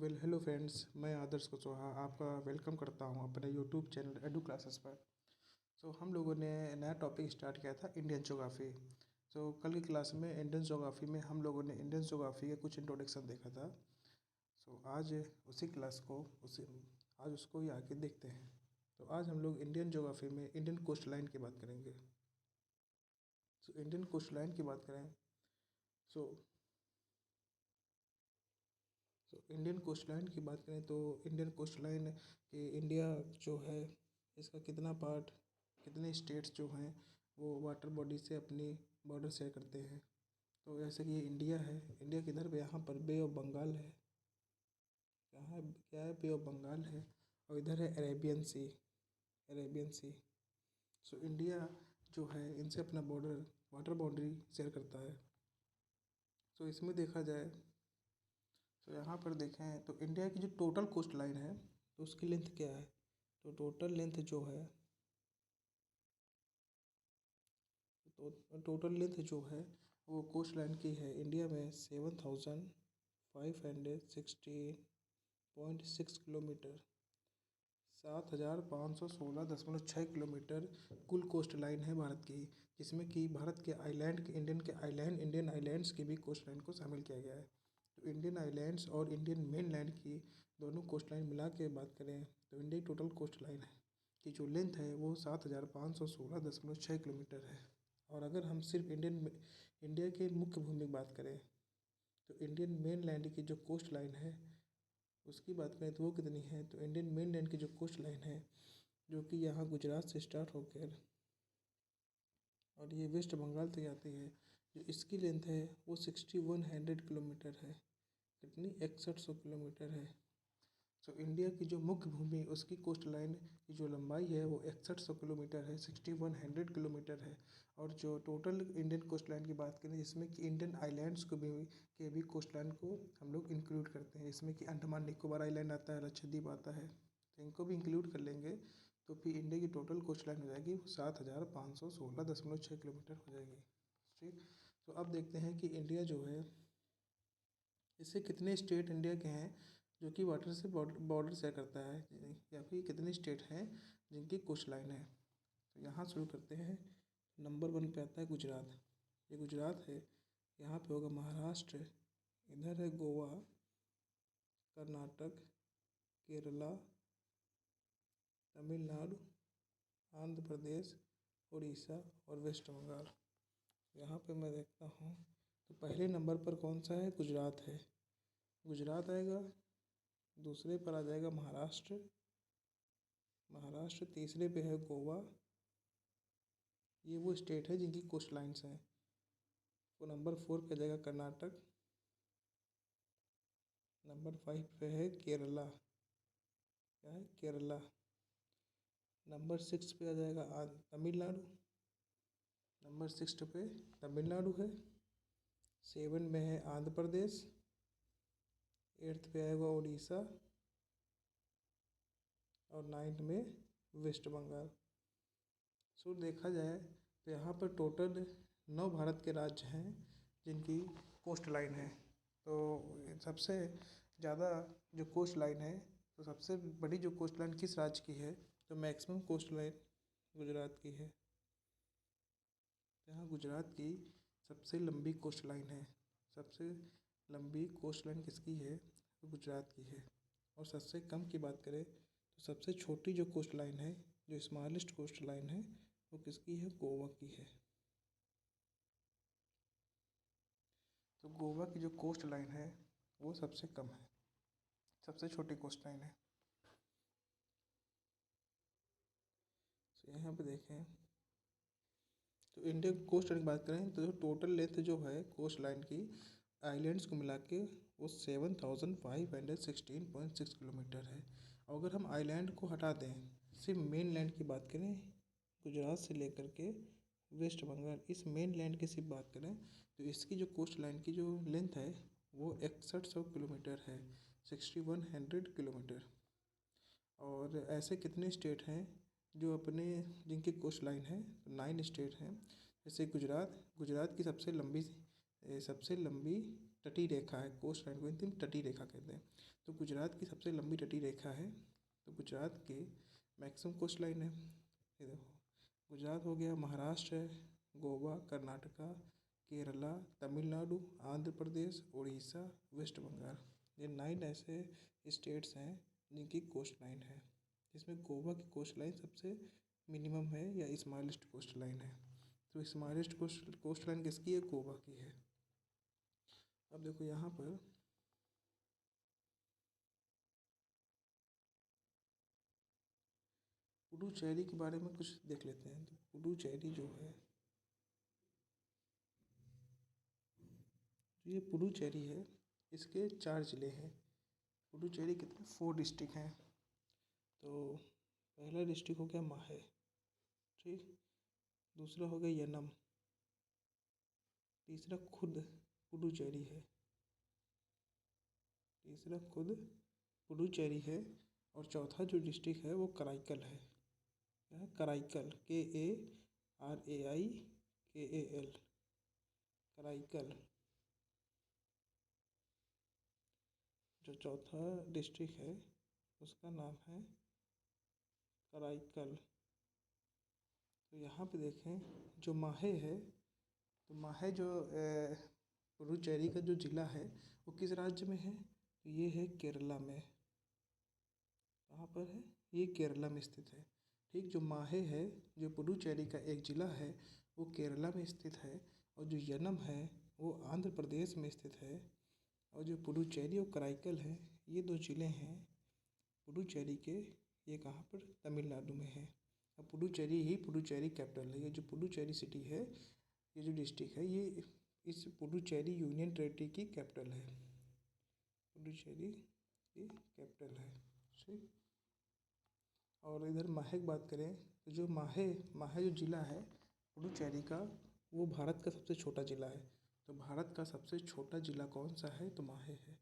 Hello friends, मैं आदर्श कुशवाहा आपका welcome करता हूं अपने यूट्यूब चैनल एडू क्लासेस पर। हम लोगों ने नया टॉपिक स्टार्ट किया था इंडियन ज्योग्राफी। कल की क्लास में इंडियन ज्योग्राफी में हम लोगों ने इंडियन ज्योग्राफी के कुछ इंट्रोडक्शन देखा था। आज उसी क्लास को उसी आज उसको ही आके देखते हैं। आज हम लोग इंडियन ज्योग्राफी में इंडियन कोस्ट लाइन की बात करेंगे। इंडियन कोस्ट लाइन की बात करें इंडियन कोस्ट लाइन की बात करें तो इंडियन कोस्ट लाइन के इंडिया जो है इसका कितना पार्ट, कितने स्टेट्स जो हैं वो वाटर बॉडी से अपनी बॉर्डर शेयर करते हैं। जैसे कि ये इंडिया है, इंडिया किधर पे, यहाँ पर बे ऑफ बंगाल है। यहाँ क्या है, बे ऑफ बंगाल है और इधर है अरेबियन सी। इंडिया जो है इनसे अपना बॉर्डर वाटर बाउंड्री शेयर करता है। इसमें देखा जाए यहाँ पर देखें तो इंडिया की जो टोटल कोस्ट लाइन है तो उसकी लेंथ क्या है, तो टोटल लेंथ जो है वो कोस्ट लाइन की है इंडिया में 7516.6 किलोमीटर, 7516.6 किलोमीटर कुल कोस्ट लाइन है भारत की, जिसमें कि भारत के इंडियन आइलैंड्स की भी कोस्ट लाइन को शामिल किया गया है। इंडियन आइलैंड्स और इंडियन मेन लैंड की दोनों कोस्ट लाइन मिला के बात करें तो इंडिया की टोटल कोस्ट लाइन है की जो लेंथ है वो 7516.6 किलोमीटर है। और अगर हम सिर्फ इंडिया के मुख्य भूमि की बात करें तो इंडियन मेन लैंड की जो कोस्ट लाइन है उसकी बात करें तो वो कितनी है, तो इंडियन मेन लैंड की जो कोस्ट लाइन है जो कि यहाँ गुजरात से स्टार्ट होकर और ये वेस्ट बंगाल तक जाती है, जो इसकी लेंथ है वो 6100 किलोमीटर है। कितनी, 6100 किलोमीटर है। इंडिया की जो मुख्य भूमि उसकी कोस्ट लाइन की जो लंबाई है वो 6100 किलोमीटर है, 6100 किलोमीटर है। और जो टोटल इंडियन कोस्ट लाइन की बात करें जिसमें कि इंडियन आइलैंड्स को भी कोस्ट लाइन को हम लोग इंक्लूड करते हैं, इसमें कि अंडमान निकोबार आइलैंड आता है, लक्षद्वीप आता है, तो इनको भी इंक्लूड कर लेंगे तो फिर इंडिया की टोटल कोस्ट लाइन हो जाएगी 7516.6 किलोमीटर हो जाएगी। ठीक, अब देखते हैं कि इंडिया जो है इससे कितने स्टेट इंडिया के हैं जो कि वाटर से बॉर्डर शेयर करता है, या फिर कितने स्टेट हैं जिनकी कोस्ट लाइन है। यहाँ शुरू करते हैं। नंबर 1 पे आता है गुजरात। ये गुजरात है, यहाँ पे होगा महाराष्ट्र, इधर है गोवा, कर्नाटक, केरला, तमिलनाडु, आंध्र प्रदेश, उड़ीसा और वेस्ट बंगाल। यहाँ पे मैं देखता हूँ तो पहले नंबर पर कौन सा है, गुजरात है, गुजरात आएगा। दूसरे पर आ जाएगा महाराष्ट्र, तीसरे पे है गोवा, ये वो स्टेट है जिनकी कोस्ट लाइन्स हैं। नंबर 4 पे जाएगा कर्नाटक, नंबर 5 पे है केरला, क्या है, केरला। नंबर 6 पे आ जाएगा तमिलनाडु, नंबर 6 पे तमिलनाडु है। 7 में है आंध्र प्रदेश, 8th पे आएगा उड़ीसा और 9th में वेस्ट बंगाल। देखा जाए तो यहाँ पर टोटल 9 भारत के राज्य हैं जिनकी कोस्ट लाइन है। सबसे ज़्यादा जो कोस्ट लाइन है, तो सबसे बड़ी जो कोस्ट लाइन किस राज्य की है, तो मैक्सिमम कोस्ट लाइन गुजरात की है। यहाँ गुजरात की सबसे लंबी कोस्ट लाइन है, सबसे लंबी कोस्ट लाइन किसकी है, तो गुजरात की है। और सबसे कम की बात करें तो सबसे छोटी जो कोस्ट लाइन है, जो स्मॉलेस्ट कोस्ट लाइन है, वो किसकी है, गोवा की है। तो गोवा की जो कोस्ट लाइन है वो सबसे कम है, सबसे छोटी कोस्ट लाइन है। यहाँ पे देखें तो इंडियन कोस्ट लाइन की बात करें तो जो टोटल लेंथ जो है कोस्ट लाइन की आइलैंड्स को मिला के वो 7516.6 किलोमीटर है। और अगर हम आइलैंड को हटा दें, सिर्फ मेन लैंड की बात करें, गुजरात से लेकर के वेस्ट बंगाल, इस मेन लैंड की सिर्फ बात करें तो इसकी जो कोस्ट लाइन की जो लेंथ है वो 6100 किलोमीटर है, 6100 किलोमीटर। और ऐसे कितने स्टेट हैं जो जिनकी कोस्ट लाइन है, 9 स्टेट हैं। जैसे गुजरात की सबसे लंबी तटीय रेखा है, कोस्ट लाइन को अंतिम तटीय रेखा कहते हैं। तो गुजरात की सबसे लंबी तटीय रेखा है, तो गुजरात की मैक्सिमम कोस्ट लाइन है। ये देखो, गुजरात हो गया, महाराष्ट्र है, गोवा, कर्नाटका, केरला, तमिलनाडु, आंध्र प्रदेश, उड़ीसा, वेस्ट बंगाल। ये 9 ऐसे स्टेट्स हैं जिनकी कोस्ट लाइन है, जिसमें गोवा की कोस्ट लाइन सबसे मिनिमम है या स्मॉलेस्ट कोस्ट लाइन है। तो स्मॉलेस्ट कोस्ट लाइन किसकी है? गोवा की है। अब देखो यहाँ पर पुडुचेरी के बारे में कुछ देख लेते हैं। तो पुडुचेरी जो है, ये पुडुचेरी है, इसके 4 ज़िले हैं। पुडुचेरी कितने 4 डिस्ट्रिक्ट हैं। तो पहला डिस्ट्रिक्ट हो गया माहे, ठीक, दूसरा हो गया यनम, तीसरा खुद पुडुचेरी है, तीसरा खुद पुडुचेरी है, और चौथा जो डिस्ट्रिक्ट है वो कराईकल है। क्या है? कराईकल, KARAIKAL, कराईकल। जो चौथा डिस्ट्रिक्ट है उसका नाम है कराईकल। तो यहाँ पे देखें, जो माहे है, तो माहे जो पुडुचेरी का जो ज़िला है वो किस राज्य में है? तो ये है केरला में। कहाँ पर है? ये केरला में स्थित है। ठीक, जो माहे है, जो पुडुचेरी का एक ज़िला है, वो केरला में स्थित है, और जो यनम है वो आंध्र प्रदेश में स्थित है, और जो पुडुचेरी और कराईकल है, ये 2 ज़िले हैं पुडुचेरी के, ये कहाँ पर? तमिलनाडु में है। अब पुडुचेरी ही पुडुचेरी कैपिटल है। ये जो पुडुचेरी सिटी है, ये जो डिस्ट्रिक्ट है, ये इस पुडुचेरी यूनियन टेरिटरी की कैपिटल है। पुडुचेरी की कैपिटल है, ठीक। और इधर माहे की बात करें तो जो माहे माहे जो ज़िला है पुडुचेरी का, वो भारत का सबसे छोटा ज़िला है। तो भारत का सबसे छोटा ज़िला कौन सा है? तो माहे है।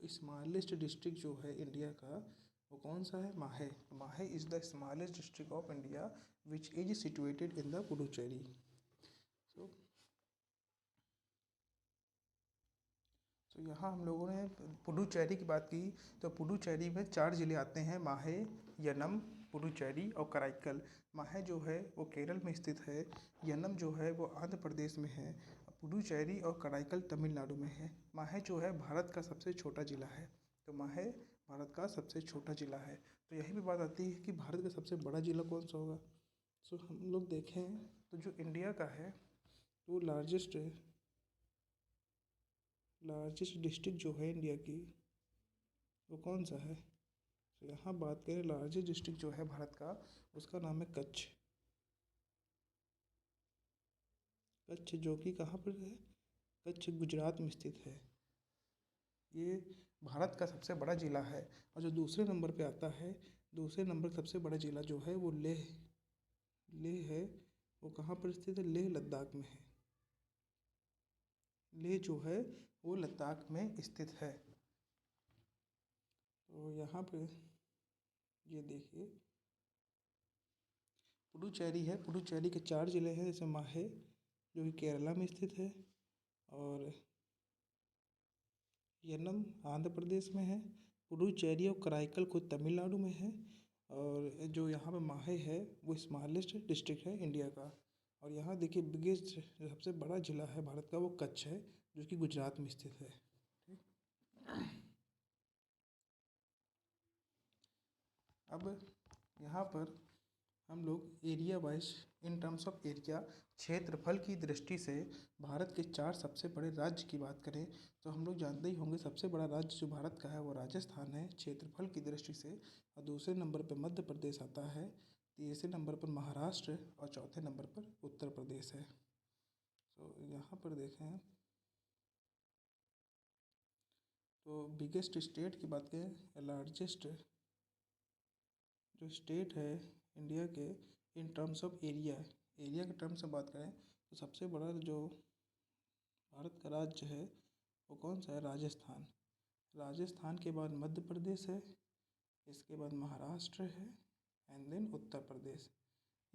स्मॉलेस्ट डिस्ट्रिक्ट जो है इंडिया का, वो कौन सा है? माहे। माहे is the smallest district of India which is situated in the Puducherry. तो यहाँ हम लोगों ने पुडुचेरी की बात की। तो पुडुचेरी में 4 ज़िले आते हैं, माहे, यनम, पुडुचेरी और कराईकल। माहे जो है वो केरल में स्थित है, यनम जो है वो आंध्र प्रदेश में है, पुडुचेरी और कराईकल तमिलनाडु में है। माहे जो है भारत का सबसे छोटा ज़िला है। तो माहे भारत का सबसे छोटा ज़िला है। तो यही भी बात आती है कि भारत का सबसे बड़ा ज़िला कौन सा होगा। सो हम लोग देखें तो जो इंडिया का है, वो लार्जेस्ट डिस्ट्रिक्ट जो है इंडिया की, वो कौन सा है? तो यहाँ बात करें लार्जेस्ट डिस्ट्रिक्ट जो है भारत का, उसका नाम है कच्छ। कच्छ जो कि कहाँ पर है? कच्छ गुजरात में स्थित है। ये भारत का सबसे बड़ा ज़िला है। और जो दूसरे नंबर पे आता है, दूसरे नंबर सबसे बड़ा ज़िला जो है वो लेह लेह है। वो कहाँ पर स्थित है? लेह लद्दाख में है। लेह जो है वो लद्दाख में स्थित है। तो यहाँ पे ये देखिए, पुडुचेरी है, पुडुचेरी के 4 ज़िले हैं, जैसे माहे जो कि केरला में स्थित है, और यनम आंध्र प्रदेश में है, पुडुचेरी और कराईकल को तमिलनाडु में है, और जो यहाँ पे माहे है वो स्मॉलेस्ट डिस्ट्रिक्ट है इंडिया का। और यहाँ देखिए बिगेस्ट जो सबसे बड़ा ज़िला है भारत का, वो कच्छ है, जो कि गुजरात में स्थित है। ठीक, अब यहाँ पर हम लोग area wise, in terms of area, क्षेत्रफल की दृष्टि से भारत के 4 सबसे बड़े राज्य की बात करें तो हम लोग जानते ही होंगे, सबसे बड़ा राज्य जो भारत का है वो राजस्थान है क्षेत्रफल की दृष्टि से, और दूसरे नंबर पर मध्य प्रदेश आता है, तीसरे नंबर पर महाराष्ट्र, और चौथे नंबर पर उत्तर प्रदेश है। तो यहाँ पर देखें तो बिगेस्ट स्टेट की बात करें, लार्जेस्ट जो स्टेट है इंडिया के in terms of area, area के टर्म्स में बात करें तो सबसे बड़ा जो भारत का राज्य है वो कौन सा है? राजस्थान। राजस्थान के बाद मध्य प्रदेश है, इसके बाद महाराष्ट्र है, एंड देन उत्तर प्रदेश।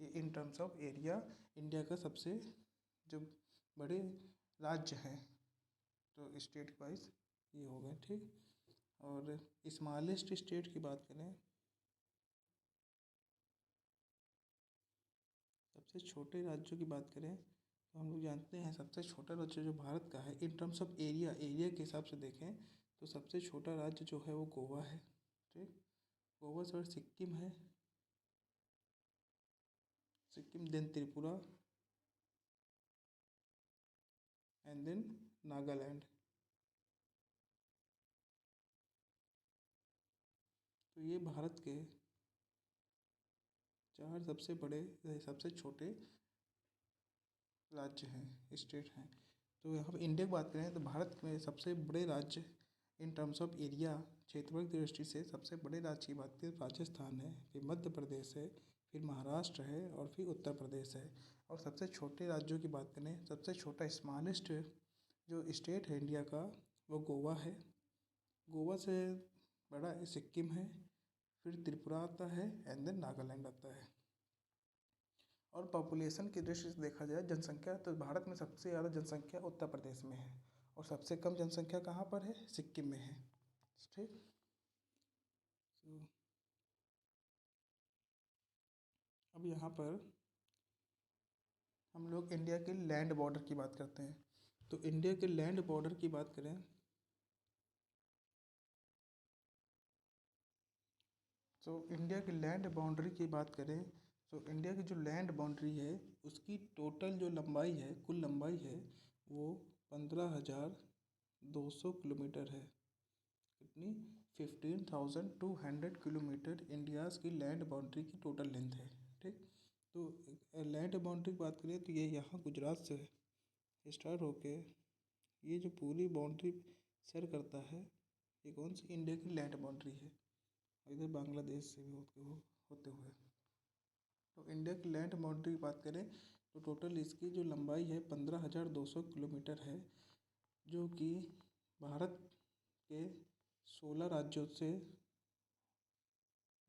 ये in terms of area India का सबसे जो बड़े राज्य हैं। तो स्टेट वाइज ये हो गए, ठीक। और स्मॉलेस्ट स्टेट की बात करें, सबसे छोटे राज्यों की बात करें, तो हम लोग जानते हैं सबसे छोटा राज्य जो भारत का है इन टर्म्स ऑफ एरिया के हिसाब से देखें तो सबसे छोटा राज्य जो है वो गोवा है, ठीक। गोवा से सिक्किम है, Sikkim, then Tripura and then Nagaland. तो ये भारत के 4 सबसे बड़े सबसे छोटे राज्य हैं, स्टेट हैं। तो यहाँ पर इंडिया की बात करें तो भारत में सबसे बड़े राज्य इन टर्म्स ऑफ एरिया क्षेत्रफल की दृष्टि से सबसे बड़े राज्य की बात करें राजस्थान है, फिर मध्य प्रदेश है, फिर महाराष्ट्र है और फिर उत्तर प्रदेश है। और सबसे छोटे राज्यों की बात करें, सबसे छोटा स्मॉलेस्ट जो स्टेट है इंडिया का वो गोवा है। गोवा से बड़ा सिक्किम है, फिर त्रिपुरा आता है एंड देन नागालैंड आता है। और पॉपुलेशन की दृष्टि से देखा जाए जनसंख्या, तो भारत में सबसे ज़्यादा जनसंख्या उत्तर प्रदेश में है और सबसे कम जनसंख्या कहाँ पर है, सिक्किम में है, ठीक। तो अब यहाँ पर हम लोग इंडिया के लैंड बॉर्डर की बात करते हैं। तो इंडिया के लैंड बॉर्डर की बात करें तो इंडिया की लैंड बाउंड्री की बात करें तो इंडिया की जो लैंड बाउंड्री है उसकी टोटल जो लंबाई है, कुल लंबाई है वो 15,200 किलोमीटर है। कितनी? 15,200 किलोमीटर इंडियाज़ की लैंड बाउंड्री की टोटल लेंथ है, ठीक। तो लैंड बाउंड्री की बात करें तो ये यहाँ गुजरात से स्टार्ट होके ये जो पूरी बाउंड्री सर करता है ये कौन सी इंडिया की लैंड बाउंड्री है, इधर बांग्लादेश से भी होते हुए। तो इंडिया की लैंड बाउंड्री की बात करें तो टोटल इसकी जो लंबाई है 15,200 किलोमीटर है, जो कि भारत के 16 राज्यों से,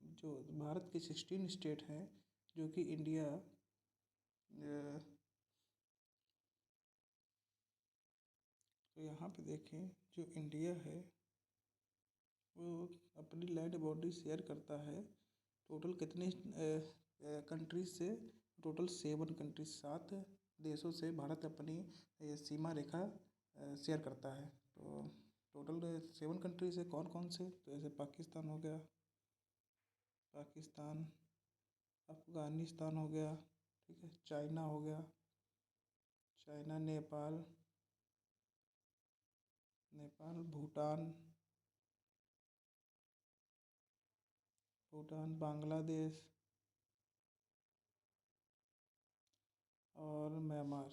जो भारत के 16 स्टेट हैं जो कि इंडिया तो यहाँ पे देखें जो इंडिया है वो अपनी लैंड बाउंड्री शेयर करता है टोटल कितने कंट्रीज से, टोटल 7 कंट्रीज, 7 देशों से भारत अपनी सीमा रेखा शेयर करता है। तो टोटल 7 कंट्रीज है, कौन कौन से, तो जैसे पाकिस्तान हो गया, पाकिस्तान, अफ़गानिस्तान हो गया, ठीक है, चाइना हो गया, चाइना, नेपाल, नेपाल, भूटान, भूटान, बांग्लादेश और म्यांमार।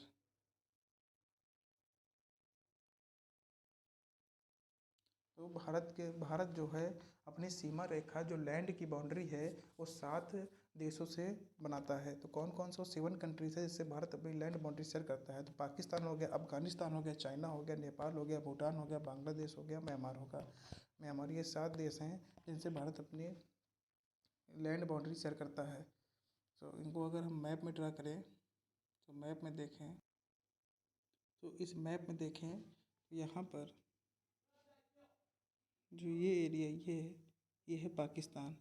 तो भारत जो है अपनी सीमा रेखा जो लैंड की बाउंड्री है वो 7 देशों से बनाता है। तो कौन कौन से 7 कंट्रीज है जिससे भारत अपनी लैंड बाउंड्री शेयर करता है, तो पाकिस्तान हो गया, अफगानिस्तान हो गया, चाइना हो गया, नेपाल हो गया, भूटान हो गया, बांग्लादेश हो गया, म्यांमार होगा। म्यांमार, ये 7 देश हैं जिनसे भारत अपनी लैंड बाउंड्री शेयर करता है। तो इनको अगर हम मैप में ड्रा करें तो मैप में देखें तो इस मैप में देखें यहाँ पर जो ये एरिया ये है पाकिस्तान।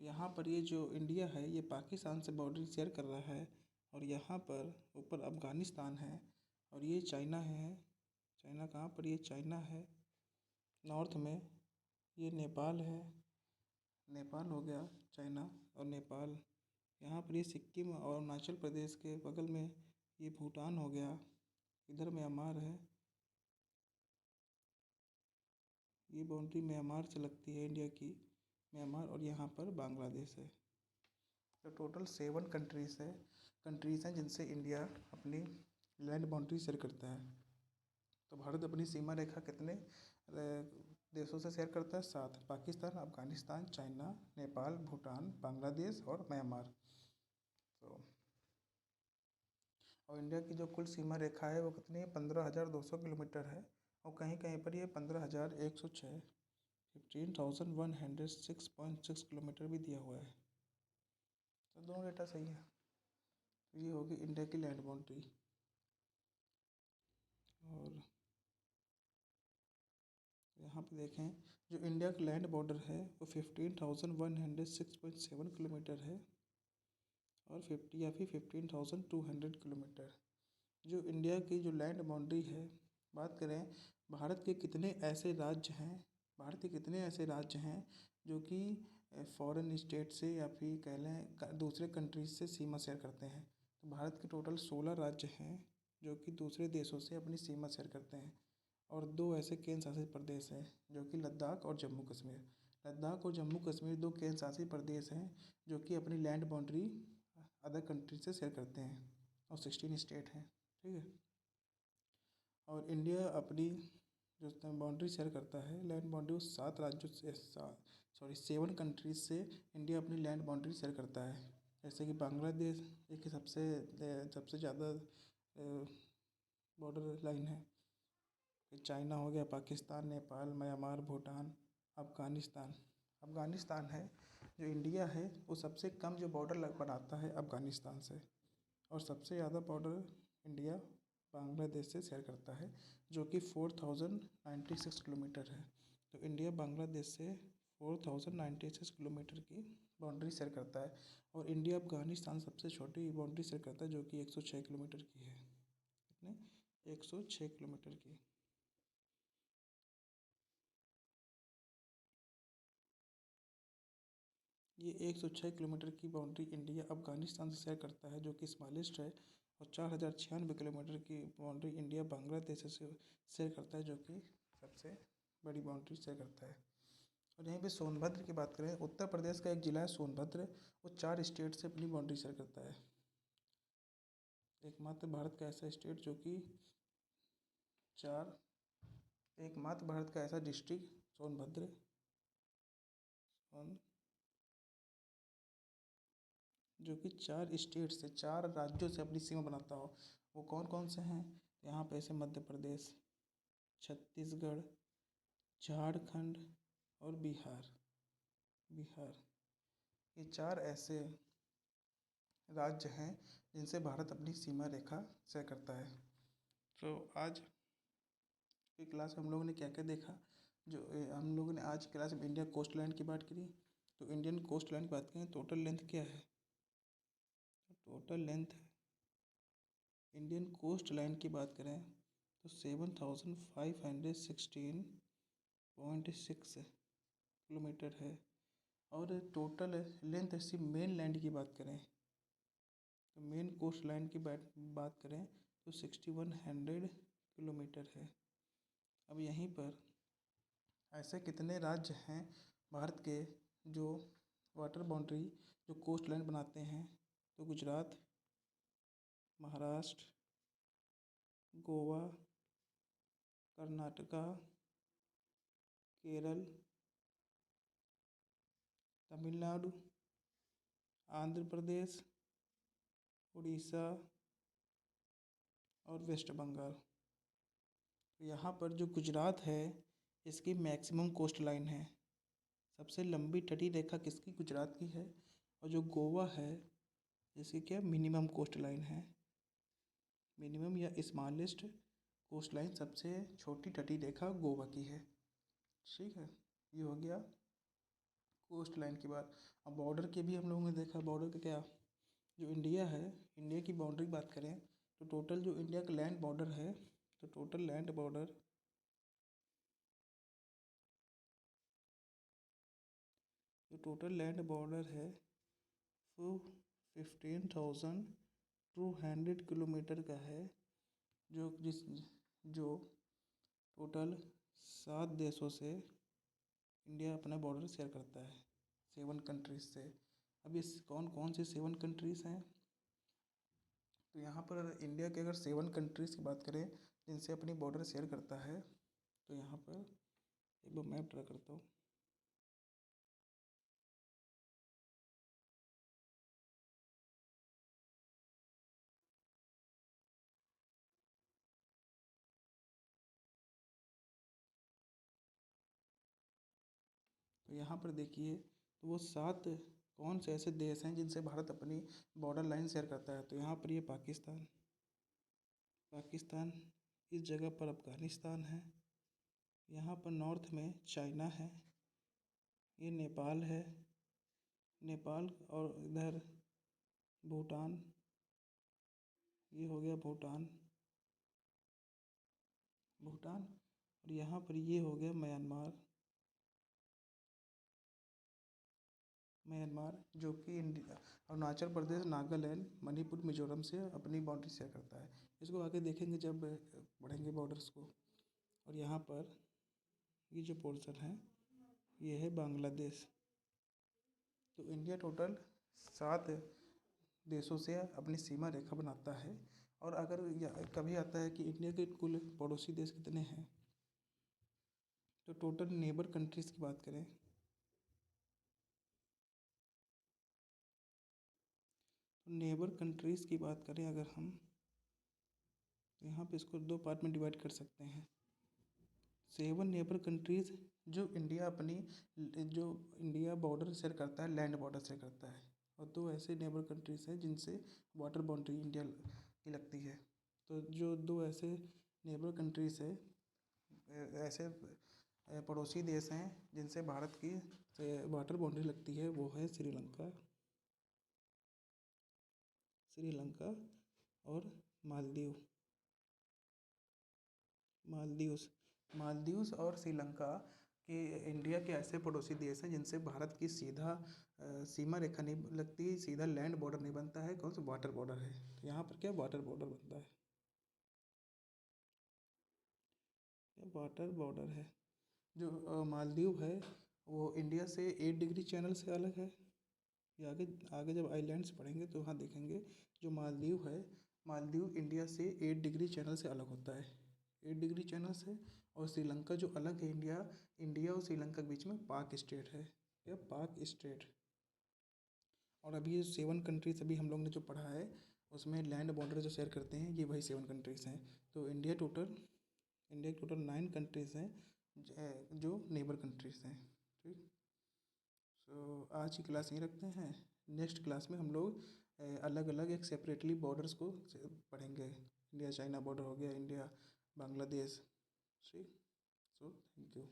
यहाँ पर ये जो इंडिया है ये पाकिस्तान से बाउंड्री शेयर कर रहा है और यहाँ पर ऊपर अफ़गानिस्तान है और ये चाइना है। चाइना कहाँ पर? ये चाइना है नॉर्थ में, ये नेपाल है, नेपाल हो गया चाइना और नेपाल। यहाँ पर ये सिक्किम और अरुणाचल प्रदेश के बगल में ये भूटान हो गया, इधर म्यांमार है, ये बाउंड्री म्यांमार से लगती है इंडिया की, म्यांमार, और यहाँ पर बांग्लादेश है। तो टोटल 7 कंट्रीज़ हैं जिनसे इंडिया अपनी लैंड बाउंड्री शेयर करता है। तो भारत अपनी सीमा रेखा कितने देशों से शेयर करता है? 7, पाकिस्तान, अफ़गानिस्तान, चाइना, नेपाल, भूटान, बांग्लादेश और म्यांमार। तो और इंडिया की जो कुल सीमा रेखा है वो कितनी है? 15,200 किलोमीटर है और कहीं कहीं पर ये 15,106 15,106.6 किलोमीटर भी दिया हुआ है। तो दोनों डेटा सही है। ये होगी इंडिया की लैंड बाउंड्री। और यहाँ पे देखें, जो इंडिया का लैंड बॉर्डर है वो 15,106.7 किलोमीटर है, और 15,200 किलोमीटर। जो इंडिया की जो लैंड बाउंड्री है, बात करें भारत के कितने ऐसे राज्य हैं, भारत के कितने ऐसे राज्य हैं जो कि फॉरेन स्टेट से या फिर कह लें दूसरे कंट्रीज से सीमा शेयर करते हैं। तो भारत के टोटल 16 राज्य हैं जो कि दूसरे देशों से अपनी सीमा शेयर करते हैं, और 2 ऐसे केंद्र शासित प्रदेश हैं जो कि लद्दाख और जम्मू कश्मीर। लद्दाख और जम्मू कश्मीर 2 केंद्र शासित प्रदेश हैं जो कि अपनी लैंड बाउंड्री अदर कंट्री से शेयर करते हैं, और 16 स्टेट हैं। ठीक है। और इंडिया अपनी जो बाउंड्री शेयर करता है लैंड बाउंड्री, उस 7 राज्यों से 7 कंट्रीज से इंडिया अपनी लैंड बाउंड्री शेयर करता है। जैसे कि बांग्लादेश एक सबसे ज़्यादा बॉर्डर लाइन है। चाइना हो गया, पाकिस्तान, नेपाल, म्यांमार, भूटान, अफ़गानिस्तान। अफ़गानिस्तान है जो इंडिया है वो सबसे कम जो बॉर्डर बनाता है अफ़गानिस्तान से, और सबसे ज़्यादा बॉर्डर इंडिया बांग्लादेश से शेयर करता है जो कि 4096 किलोमीटर है। तो इंडिया बांग्लादेश से 4096 किलोमीटर की बाउंड्री शेयर करता है, और इंडिया अफ़गानिस्तान सबसे छोटी बाउंड्री शेयर करता है जो कि 106 किलोमीटर की है। कितने? 106 किलोमीटर की। ये 106 किलोमीटर की बाउंड्री इंडिया अफ़गानिस्तान से शेयर करता है जो कि स्मॉलेस्ट है, और 4096 किलोमीटर की बाउंड्री इंडिया बांग्लादेश से शेयर करता है जो कि सबसे बड़ी बाउंड्री शेयर करता है। और यहीं पे सोनभद्र की बात करें, उत्तर प्रदेश का एक ज़िला है सोनभद्र, वो 4 स्टेट से अपनी बाउंड्री शेयर करता है। एकमात्र भारत का ऐसा स्टेट जो कि 4 एकमात्र भारत का ऐसा डिस्ट्रिक्ट सोनभद्र जो कि 4 स्टेट से 4 राज्यों से अपनी सीमा बनाता हो। वो कौन कौन से हैं? यहाँ पे ऐसे मध्य प्रदेश, छत्तीसगढ़, झारखंड और बिहार। ये 4 ऐसे राज्य हैं जिनसे भारत अपनी सीमा रेखा तय करता है। तो आज की क्लास में हम लोगों ने क्या क्या देखा? जो हम लोगों ने आज क्लास में इंडिया कोस्ट लाइन की बात करी। तो इंडियन कोस्ट लाइन की बात करें, टोटल लेंथ क्या है? Total length Indian coast line की बात करें तो 7516.6 किलोमीटर है। और टोटल लेंथ ऐसी मेन लैंड की बात करें तो मेन कोस्ट लाइन की बात करें तो 6100 किलोमीटर है। अब यहीं पर ऐसे कितने राज्य हैं भारत के जो वाटर बाउंड्री जो कोस्ट लाइन बनाते हैं? तो गुजरात, महाराष्ट्र, गोवा, कर्नाटका, केरल, तमिलनाडु, आंध्र प्रदेश, उड़ीसा और वेस्ट बंगाल। तो यहाँ पर जो गुजरात है इसकी मैक्सिमम कोस्ट लाइन है। सबसे लंबी तटीय रेखा किसकी? गुजरात की है। और जो गोवा है इसकी क्या मिनिमम कोस्ट लाइन है? मिनिमम या स्मॉलेस्ट कोस्ट लाइन सबसे छोटी तटीय रेखा गोवा की है। ठीक है, ये हो गया कोस्ट लाइन की बात। अब बॉर्डर के भी हम लोगों ने देखा, बॉर्डर का क्या, जो इंडिया है इंडिया की बाउंड्री की बात करें तो टोटल जो इंडिया का लैंड बॉर्डर है, तो टोटल लैंड बॉर्डर है वो 15,200 किलोमीटर का है, जो टोटल 7 देशों से इंडिया अपना बॉर्डर शेयर करता है, 7 कंट्रीज से। अब इस कौन कौन से 7 कंट्रीज़ हैं? तो यहाँ पर इंडिया के अगर 7 कंट्रीज़ की बात करें जिनसे अपनी बॉर्डर शेयर करता है, तो यहाँ पर एक बार मैप ड्रा करता हूँ। तो यहाँ पर देखिए, तो वो 7 कौन से ऐसे देश हैं जिनसे भारत अपनी बॉर्डर लाइन शेयर करता है? तो यहाँ पर ये पाकिस्तान, पाकिस्तान, इस जगह पर अफ़गानिस्तान है, यहाँ पर नॉर्थ में चाइना है, ये नेपाल है, नेपाल, और इधर भूटान, ये हो गया भूटान, भूटान, और यहाँ पर ये हो गया म्यांमार, म्यांमार जो कि इंडिया, अरुणाचल प्रदेश, नागालैंड, मणिपुर, मिजोरम से अपनी बाउंड्री शेयर करता है। इसको आगे देखेंगे जब पढ़ेंगे बॉर्डर्स को। और यहाँ पर ये जो पोर्शन है ये है बांग्लादेश। तो इंडिया टोटल 7 देशों से अपनी सीमा रेखा बनाता है। और अगर कभी आता है कि इंडिया के कुल पड़ोसी देश कितने हैं, तो टोटल नेबर कंट्रीज़ की बात करें तो नेबर कंट्रीज़ की बात करें अगर हम, तो यहाँ पे इसको 2 पार्ट में डिवाइड कर सकते हैं। 7 नेबर कंट्रीज़ जो इंडिया बॉर्डर शेयर करता है, लैंड बॉर्डर शेयर करता है, और 2 ऐसे नेबर कंट्रीज़ हैं जिनसे वाटर बाउंड्री इंडिया की लगती है। तो जो 2 ऐसे नेबर कंट्रीज़ है, ऐसे पड़ोसी देश हैं जिनसे भारत की वाटर बाउंड्री लगती है, वो है श्रीलंका, श्रीलंका और मालदीव, मालदीव्स, मालदीव्स और श्रीलंका के इंडिया के ऐसे पड़ोसी देश हैं जिनसे भारत की सीधा सीमा रेखा नहीं लगती, सीधा लैंड बॉर्डर नहीं बनता है, कौन सा वाटर बॉर्डर है। तो यहाँ पर क्या वाटर बॉर्डर बनता है, क्या वाटर बॉर्डर है। जो मालदीव है वो इंडिया से 8 डिग्री चैनल से अलग है। ये आगे आगे जब आइलैंड्स पढ़ेंगे तो वहाँ देखेंगे। जो मालदीव है, मालदीव इंडिया से 8 डिग्री चैनल से अलग होता है, 8 डिग्री चैनल से। और श्रीलंका जो अलग है, इंडिया और श्रीलंका के बीच में पाक स्टेट है, या पाक स्टेट। और अभी ये 7 कंट्रीज अभी हम लोग ने जो पढ़ा है उसमें लैंड बॉर्डर जो शेयर करते हैं, ये वही 7 कंट्रीज हैं। तो इंडिया के टोटल 9 कंट्रीज हैं जो नेबर कंट्रीज हैं। ठीक। तो आज की क्लास यहीं रखते हैं। नेक्स्ट क्लास में हम लोग अलग अलग एक सेपरेटली बॉर्डर्स को पढ़ेंगे। इंडिया चाइना बॉर्डर हो गया, इंडिया बांग्लादेश। ठीक। So thank you.